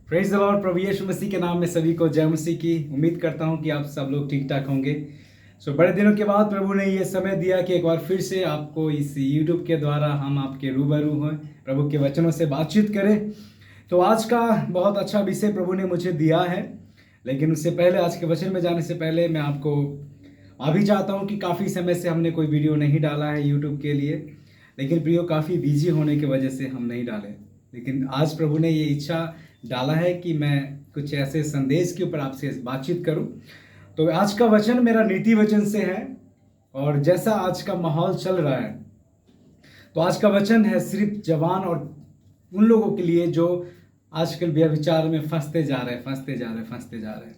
Praise the lord. प्रभु यीशु मसीह के नाम में सभी को जय मसीह की। उम्मीद करता हूं कि आप सब लोग ठीक ठाक होंगे। बड़े दिनों के बाद प्रभु ने ये समय दिया कि एक बार फिर से आपको इस यूट्यूब के द्वारा हम आपके रूबरू हों, प्रभु के वचनों से बातचीत करें। तो आज का बहुत अच्छा विषय प्रभु ने मुझे दिया है, लेकिन उससे पहले, आज के वचन में जाने से पहले मैं आपको अभी चाहता हूँ कि काफ़ी समय से हमने कोई वीडियो नहीं डाला है यूट्यूब के लिए, लेकिन प्रियो काफ़ी बिजी होने की वजह से हम नहीं डाले। लेकिन आज प्रभु ने ये इच्छा डाला है कि मैं कुछ ऐसे संदेश के ऊपर आपसे बातचीत करूं। तो आज का वचन मेरा नीति वचन से है, और जैसा आज का माहौल चल रहा है, तो आज का वचन है सिर्फ जवान और उन लोगों के लिए जो आजकल व्यभिचार में फंसते जा रहे हैं।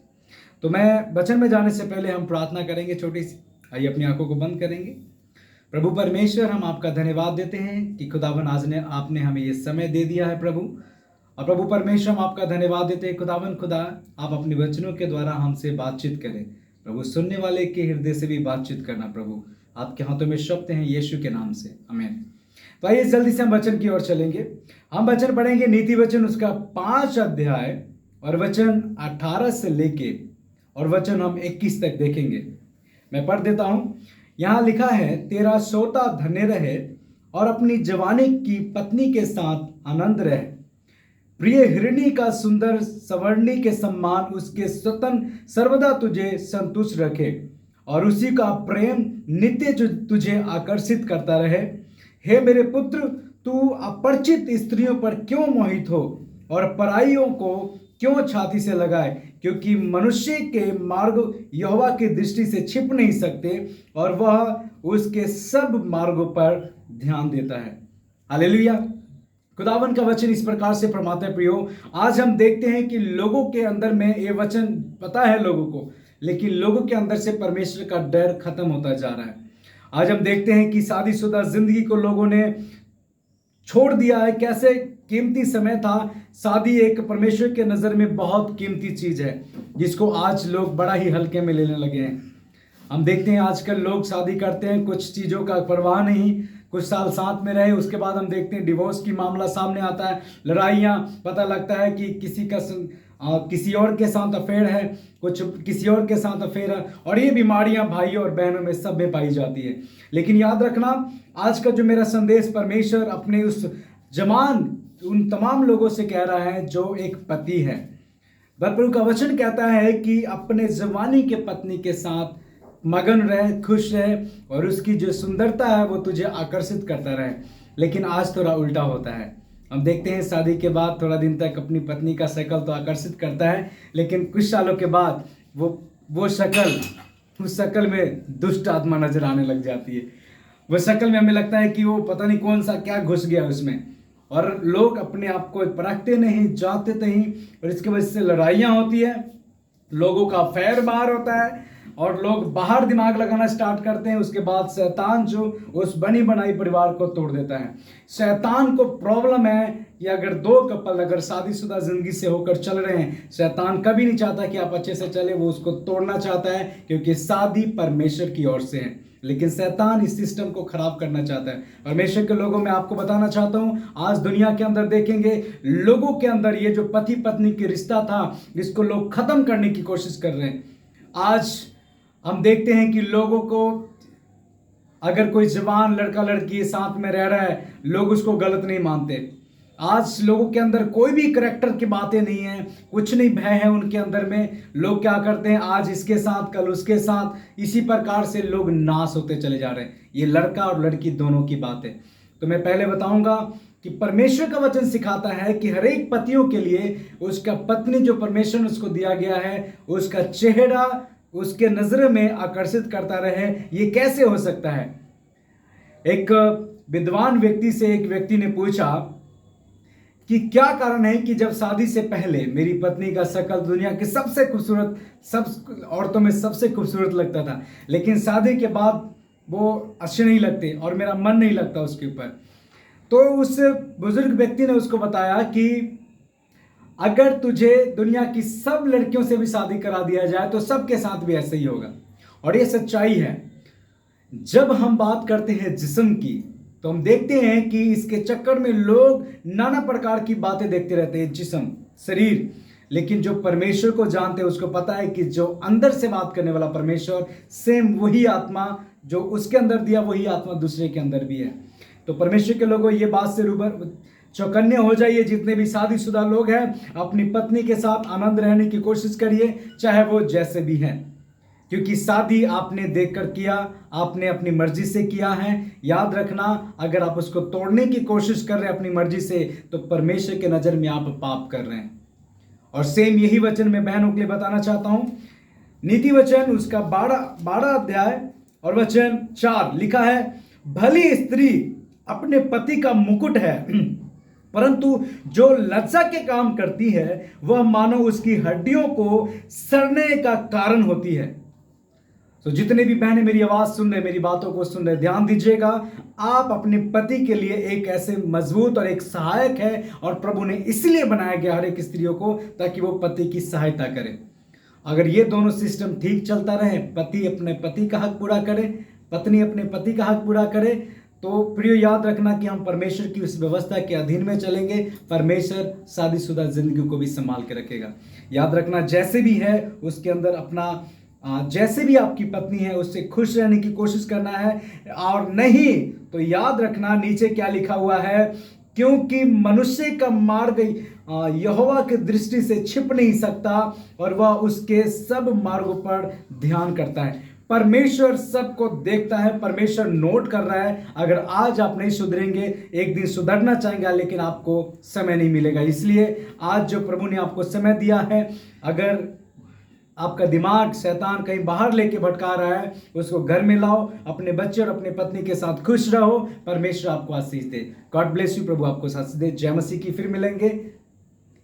तो मैं वचन में जाने से पहले हम प्रार्थना करेंगे छोटी सी। आइए अपनी आंखों को बंद करेंगे। प्रभु परमेश्वर, हम आपका धन्यवाद देते हैं कि खुदावन आज आपने हमें ये समय दे दिया है प्रभु। और प्रभु परमेश्वर, हम आपका धन्यवाद देते हैं खुदा, आप अपने वचनों के द्वारा हमसे बातचीत करें प्रभु। सुनने वाले के हृदय से भी बातचीत करना प्रभु। आपके हाथों में शब्द हैं, यीशु के नाम से, आमीन। तो आइए जल्दी से हम वचन की ओर चलेंगे। हम वचन पढ़ेंगे नीति वचन उसका 5 अध्याय और वचन 18 से लेके और वचन हम 21 तक देखेंगे। मैं पढ़ देता हूं। यहां लिखा है, तेरा सोता धन्य रहे और अपनी जवानी की पत्नी के साथ आनंद रहे। प्रिय हिरणी का सुंदर सवर्णी के सम्मान उसके स्वतन सर्वदा तुझे संतुष्ट रखे, और उसी का प्रेम नित्य तुझे आकर्षित करता रहे। हे मेरे पुत्र, तू अपरिचित स्त्रियों पर क्यों मोहित हो और पराइयों को क्यों छाती से लगाए, क्योंकि मनुष्य के मार्ग यहोवा की दृष्टि से छिप नहीं सकते, और वह उसके सब मार्गों पर ध्यान देता है। हालेलुया। खुदावन का वचन इस प्रकार से फरमाते हैं प्रियो, आज हम देखते हैं कि लोगों के अंदर में ये वचन पता है लोगों को, लेकिन लोगों के अंदर से परमेश्वर का डर खत्म होता जा रहा है। आज हम देखते हैं कि शादीशुदा जिंदगी को लोगों ने छोड़ दिया है। कैसे कीमती समय था। शादी एक परमेश्वर के नजर में बहुत कीमती चीज है, जिसको आज लोग बड़ा ही हल्के में लेने लगे हैं। हम देखते हैं आजकल लोग शादी करते हैं, कुछ चीजों का परवाह नहीं, कुछ साल साथ में रहे, उसके बाद हम देखते हैं डिवोर्स की मामला सामने आता है, लड़ाइयाँ, पता लगता है कि किसी का किसी और के साथ अफेयर है, कुछ किसी और के साथ अफेयर है, और ये बीमारियां भाइयों और बहनों में सब में पाई जाती है। लेकिन याद रखना, आज का जो मेरा संदेश परमेश्वर अपने उस जवान उन तमाम लोगों से कह रहा है जो एक पति है। प्रभु का वचन कहता है कि अपने जवानी के पत्नी के साथ मगन रहे, खुश रहे, और उसकी जो सुंदरता है वो तुझे आकर्षित करता रहे। लेकिन आज थोड़ा उल्टा होता है। हम देखते हैं शादी के बाद थोड़ा दिन तक अपनी पत्नी का शक्ल तो आकर्षित करता है, लेकिन कुछ सालों के बाद उस शक्ल में दुष्ट आत्मा नजर आने लग जाती है। वो शक्ल में हमें लगता है कि वो पता नहीं कौन सा क्या घुस गया उसमें, और लोग अपने आप को परखते नहीं, जाते नहीं, और इसकी वजह से लड़ाइयाँ होती है, लोगों का अफेयर बाहर होता है, और लोग बाहर दिमाग लगाना स्टार्ट करते हैं। उसके बाद शैतान जो उस बनी बनाई परिवार को तोड़ देता है। शैतान को प्रॉब्लम है कि अगर दो कपल अगर शादीशुदा जिंदगी से होकर चल रहे हैं, शैतान कभी नहीं चाहता कि आप अच्छे से चले, वो उसको तोड़ना चाहता है, क्योंकि शादी परमेश्वर की ओर से है, लेकिन शैतान इस सिस्टम को खराब करना चाहता है। परमेश्वर के लोगों में आपको बताना चाहता हूं, आज दुनिया के अंदर देखेंगे लोगों के अंदर ये जो पति पत्नी की रिश्ता था, इसको लोग खत्म करने की कोशिश कर रहे हैं। आज हम देखते हैं कि लोगों को, अगर कोई जवान लड़का लड़की साथ में रह रहा है, लोग उसको गलत नहीं मानते। आज लोगों के अंदर कोई भी करैक्टर की बातें नहीं है, कुछ नहीं, भय है उनके अंदर में। लोग क्या करते हैं, आज इसके साथ कल उसके साथ, इसी प्रकार से लोग नाश होते चले जा रहे हैं। ये लड़का और लड़की दोनों की बात है। तो मैं पहले बताऊंगा कि परमेश्वर का वचन सिखाता है कि हर एक पतियों के लिए उसका पत्नी जो परमेश्वर ने उसको दिया गया है, उसका चेहरा उसके नजर में आकर्षित करता रहे। ये कैसे हो सकता है। एक विद्वान व्यक्ति से एक व्यक्ति ने पूछा कि क्या कारण है कि जब शादी से पहले मेरी पत्नी का शक्ल दुनिया की सबसे खूबसूरत, सब औरतों में सबसे खूबसूरत लगता था, लेकिन शादी के बाद वो अच्छे नहीं लगते और मेरा मन नहीं लगता उसके ऊपर। तो उस बुजुर्ग व्यक्ति ने उसको बताया कि अगर तुझे दुनिया की सब लड़कियों से भी शादी करा दिया जाए तो सबके साथ भी ऐसे ही होगा। और ये सच्चाई है। जब हम बात करते हैं जिस्म की, तो हम देखते हैं कि इसके चक्कर में लोग नाना प्रकार की बातें देखते रहते हैं। जिस्म, शरीर, लेकिन जो परमेश्वर को जानते हैं उसको पता है कि जो अंदर से बात करने वाला परमेश्वर, सेम वही आत्मा जो उसके अंदर दिया वही आत्मा दूसरे के अंदर भी है। तो परमेश्वर के लोगों, ये बात से चौकन्ने हो जाइए। जितने भी शादीशुदा लोग हैं, अपनी पत्नी के साथ आनंद रहने की कोशिश करिए, चाहे वो जैसे भी हैं, क्योंकि शादी आपने देखकर किया, आपने अपनी मर्जी से किया है। याद रखना, अगर आप उसको तोड़ने की कोशिश कर रहे हैं अपनी मर्जी से, तो परमेश्वर के नज़र में आप पाप कर रहे हैं। और सेम यही वचन मैं बहनों के लिए बताना चाहता हूं। नीति वचन उसका 12 अध्याय और वचन 4 लिखा है, भली स्त्री अपने पति का मुकुट है, परंतु जो लज्जा के काम करती है वह मानो उसकी हड्डियों को सड़ने का कारण होती है। तो जितने भी बहनें मेरी आवाज सुन रहे, मेरी बातों को सुन रहे, ध्यान दीजिएगा। आप अपने पति के लिए एक ऐसे मजबूत और एक सहायक है, और प्रभु ने इसलिए बनाया गया हर एक स्त्रियों को, ताकि वो पति की सहायता करें। अगर ये दोनों सिस्टम ठीक चलता रहे, पति अपने पति का हक पूरा करे, पत्नी अपने पति का हक पूरा करे, तो प्रियो याद रखना कि हम परमेश्वर की उस व्यवस्था के अधीन में चलेंगे। परमेश्वर शादीशुदा जिंदगी को भी संभाल के रखेगा। याद रखना, जैसे भी है उसके अंदर अपना जैसे भी आपकी पत्नी है उससे खुश रहने की कोशिश करना है, और नहीं तो याद रखना नीचे क्या लिखा हुआ है, क्योंकि मनुष्य का मार्ग यहोवा की दृष्टि से छिप नहीं सकता, और वह उसके सब मार्गों पर ध्यान करता है। परमेश्वर सबको देखता है, परमेश्वर नोट कर रहा है। अगर आज आप नहीं सुधरेंगे, एक दिन सुधरना चाहेंगे, लेकिन आपको समय नहीं मिलेगा। इसलिए आज जो प्रभु ने आपको समय दिया है, अगर आपका दिमाग शैतान कहीं बाहर लेके भटका रहा है, उसको घर में लाओ, अपने बच्चे और अपने पत्नी के साथ खुश रहो। परमेश्वर आपको आशीष दे। God bless you. प्रभु आपको आशीष दे। जय मसीह की। फिर मिलेंगे।